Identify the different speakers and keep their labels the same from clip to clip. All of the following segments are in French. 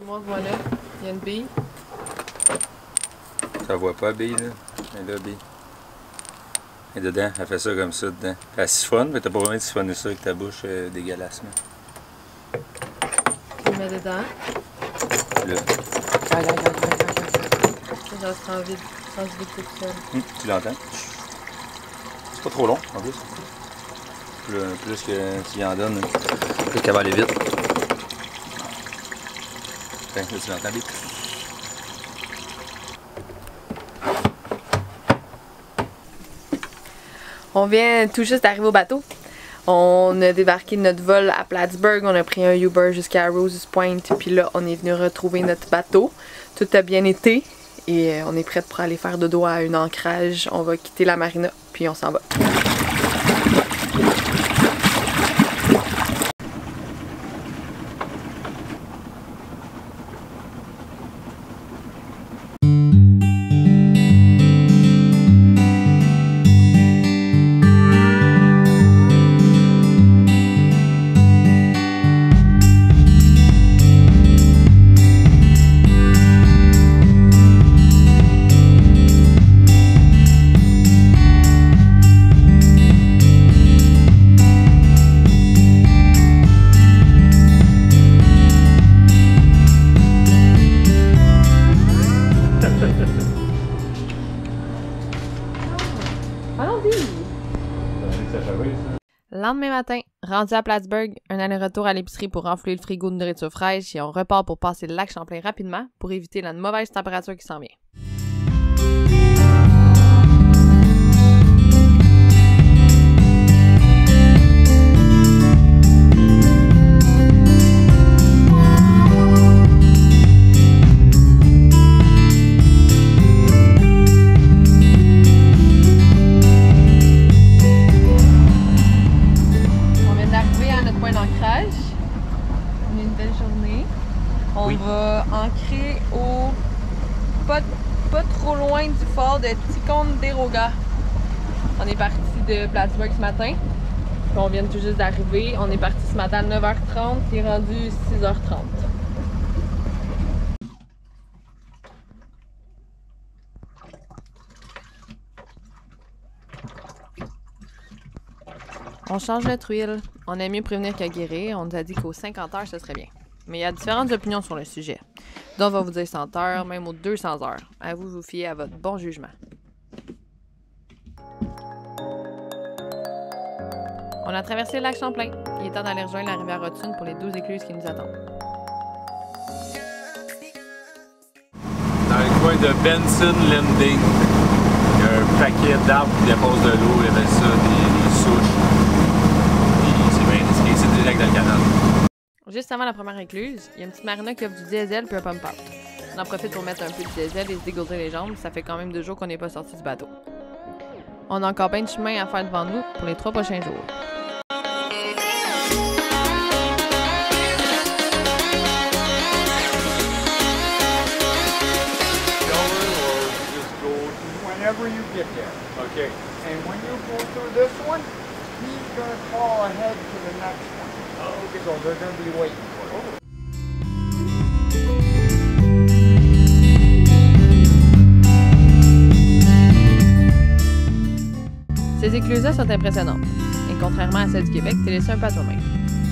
Speaker 1: Moi, voilà. Il y a une bille.
Speaker 2: Ça voit pas, bille, là. Elle est là, bille. Elle est dedans. Elle fait ça comme ça, dedans. Elle siphonne, mais t'as pas besoin de siphonner ça avec ta bouche dégueulasse, là.
Speaker 1: Tu le mets dedans.
Speaker 2: Là.
Speaker 1: Ça se rend vide. Ça se vide tout seul.
Speaker 2: Tu l'entends? C'est pas trop long, en plus. Plus que tu y en donnes, plus qu'elle va aller vite. Là, tu l'entends, bille?
Speaker 1: On vient tout juste d'arriver au bateau. On a débarqué de notre vol à Plattsburgh, on a pris un Uber jusqu'à Roses Point, puis là on est venu retrouver notre bateau. Tout a bien été et on est prête pour aller faire dodo à un ancrage. On va quitter la marina, puis on s'en va. Lendemain matin, rendu à Plattsburgh, un aller-retour à l'épicerie pour renflouer le frigo de nourriture fraîche et on repart pour passer le lac Champlain rapidement pour éviter la mauvaise température qui s'en vient. On va ancrer au pas trop loin du fort de Ticonderoga. On est parti de Plattsburgh ce matin. Puis on vient tout juste d'arriver. On est parti ce matin à 9h30, il est rendu 6h30. On change notre huile. On aime mieux prévenir que guérir. On nous a dit qu'aux 50 heures, ce serait bien. Mais il y a différentes opinions sur le sujet. D'autres vont vous dire 100 heures, même aux 200 heures. À vous de vous fier à votre bon jugement. On a traversé le lac Champlain. Il est temps d'aller rejoindre la rivière Hudson pour les 12 écluses qui nous attendent.
Speaker 3: Dans le coin de Benson Landing, il y a un paquet d'arbres qui déposent de l'eau. Il y avait ça, des souches. Puis c'est bien risqué, c'est direct dans le canal.
Speaker 1: Juste avant la première écluse, il y a une petite marina qui offre du diesel puis un pump-out. On en profite pour mettre un peu de diesel et se dégourdir les jambes, ça fait quand même 2 jours qu'on n'est pas sorti du bateau. On a encore bien de chemin à faire devant nous pour les 3 prochains jours.
Speaker 4: Whenever you get there. Okay. And when you go through this one, he's going to call ahead to the next one. Okay. So they're going to be waiting for you.
Speaker 1: Ces écluses-là sont impressionnantes. Et contrairement à celles du Québec, t'es laissé un peu à toi-même.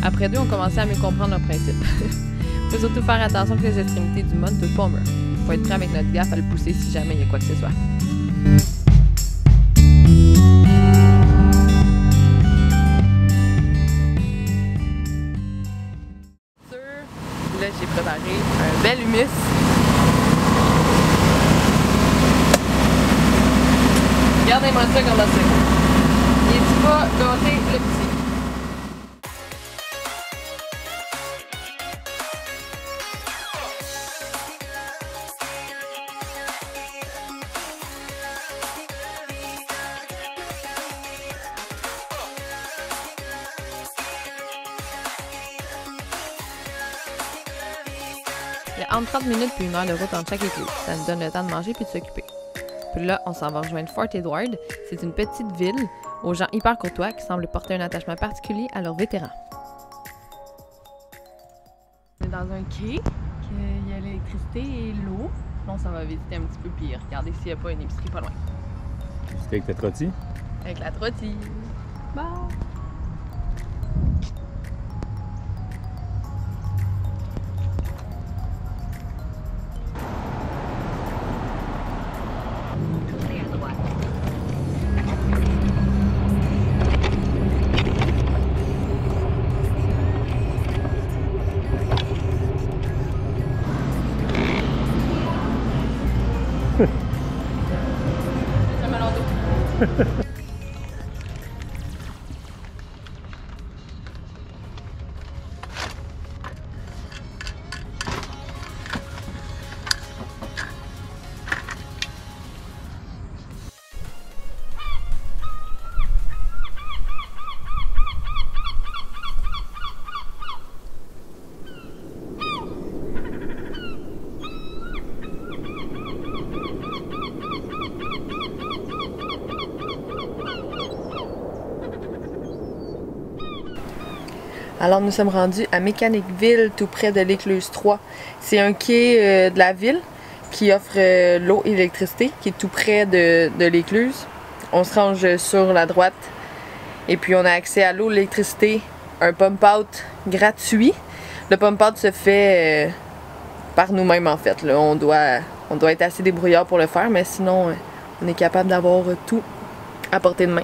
Speaker 1: Après 2, on commençait à mieux comprendre nos principes. Faut surtout faire attention que les extrémités du mât ne touchent pas au mur. Faut être prêt avec notre gaffe à le pousser si jamais il y a quoi que ce soit. Là, j'ai préparé un bel humus. Regardez-moi ça comme ça. Il est pas gâté le petit. Il y a entre 30 minutes puis 1 heure de route entre chaque écluse. Ça nous donne le temps de manger puis de s'occuper. Puis là, on s'en va rejoindre Fort Edward. C'est une petite ville aux gens hyper courtois qui semblent porter un attachement particulier à leurs vétérans. On est dans un quai. l'électricité et l'eau. Sinon, ça va visiter un petit peu puis regarder s'il n'y a pas une épicerie pas loin.
Speaker 2: C'était avec ta trottie?
Speaker 1: Avec la trottille. Bye! Alors nous sommes rendus à Mécaniqueville, tout près de l'Écluse 3. C'est un quai de la ville qui offre l'eau et l'électricité, qui est tout près de l'Écluse. On se range sur la droite et puis on a accès à l'eau, l'électricité, un pump-out gratuit. Le pump-out se fait par nous-mêmes en fait. Là. On doit être assez débrouillard pour le faire, mais sinon on est capable d'avoir tout à portée de main.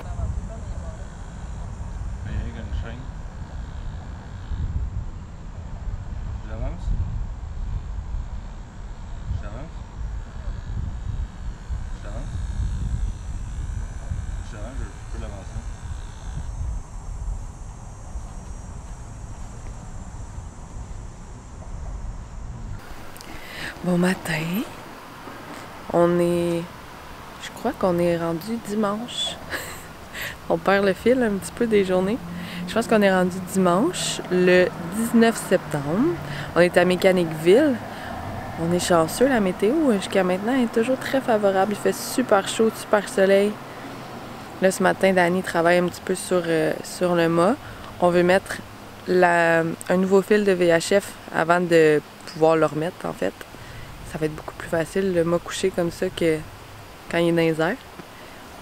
Speaker 1: Bon matin, je crois qu'on est rendu dimanche. On perd le fil un petit peu des journées. Je pense qu'on est rendu dimanche, le 19 septembre. On est à Mécaniqueville. On est chanceux, la météo jusqu'à maintenant est toujours très favorable. Il fait super chaud, super soleil. Là, ce matin, Dani travaille un petit peu sur le mât. On veut mettre un nouveau fil de VHF avant de pouvoir le remettre, en fait. Ça va être beaucoup plus facile le mât couché comme ça que quand il est dans les airs.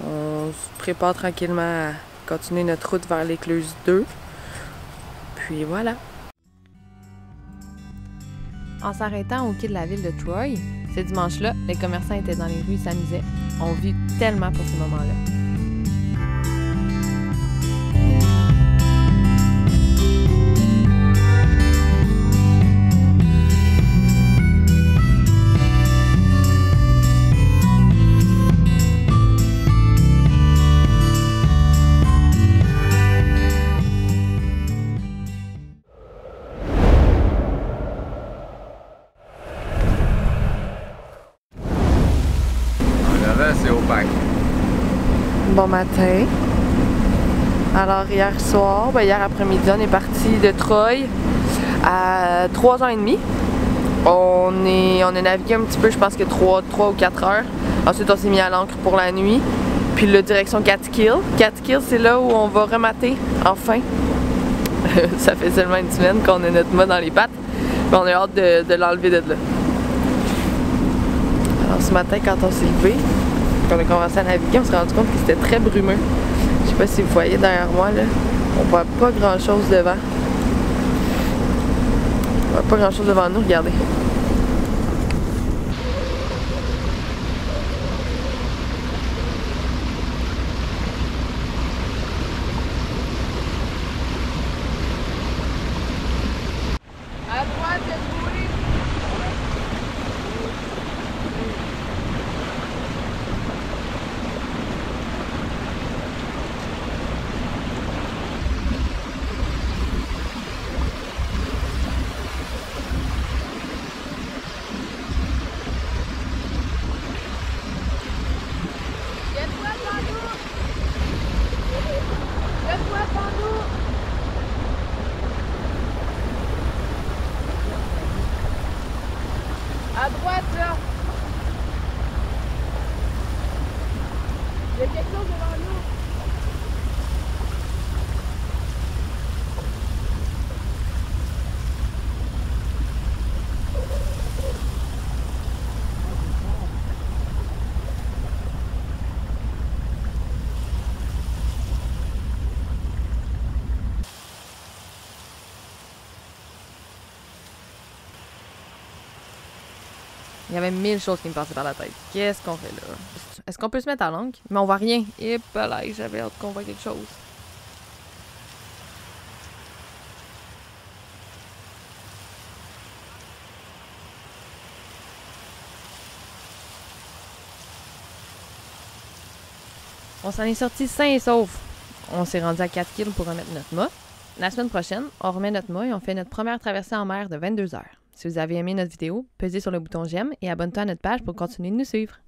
Speaker 1: On se prépare tranquillement à continuer notre route vers l'Écluse 2. Puis voilà. En s'arrêtant au quai de la ville de Troy, ce dimanche-là, les commerçants étaient dans les rues, ils s'amusaient. On vit tellement pour ce moment-là.
Speaker 3: C'est opaque.
Speaker 1: Bon matin. Alors hier soir, hier après-midi, on est parti de Troy à 3h30. On a navigué un petit peu, je pense que 3 ou 4 heures. Ensuite, on s'est mis à l'ancre pour la nuit. Puis la direction Catskill. Catskill, c'est là où on va remater, enfin. Ça fait seulement une semaine qu'on a notre mât dans les pattes. Puis on a hâte de l'enlever de là. Alors ce matin, quand on s'est levé, quand on a commencé à naviguer, on s'est rendu compte que c'était très brumeux. Je sais pas si vous voyez derrière moi, là, on voit pas grand chose devant. On voit pas grand chose devant nous, regardez. À droite, Il y avait 1000 choses qui me passaient par la tête. Qu'est-ce qu'on fait là? Est-ce qu'on peut se mettre à l'angle? Mais on voit rien. Et là, j'avais hâte qu'on voit quelque chose. On s'en est sorti sain et sauf. On s'est rendu à 4 kills pour remettre notre mât. La semaine prochaine, on remet notre mât et on fait notre première traversée en mer de 22 heures. Si vous avez aimé notre vidéo, pesez sur le bouton j'aime et abonne-toi à notre page pour continuer de nous suivre.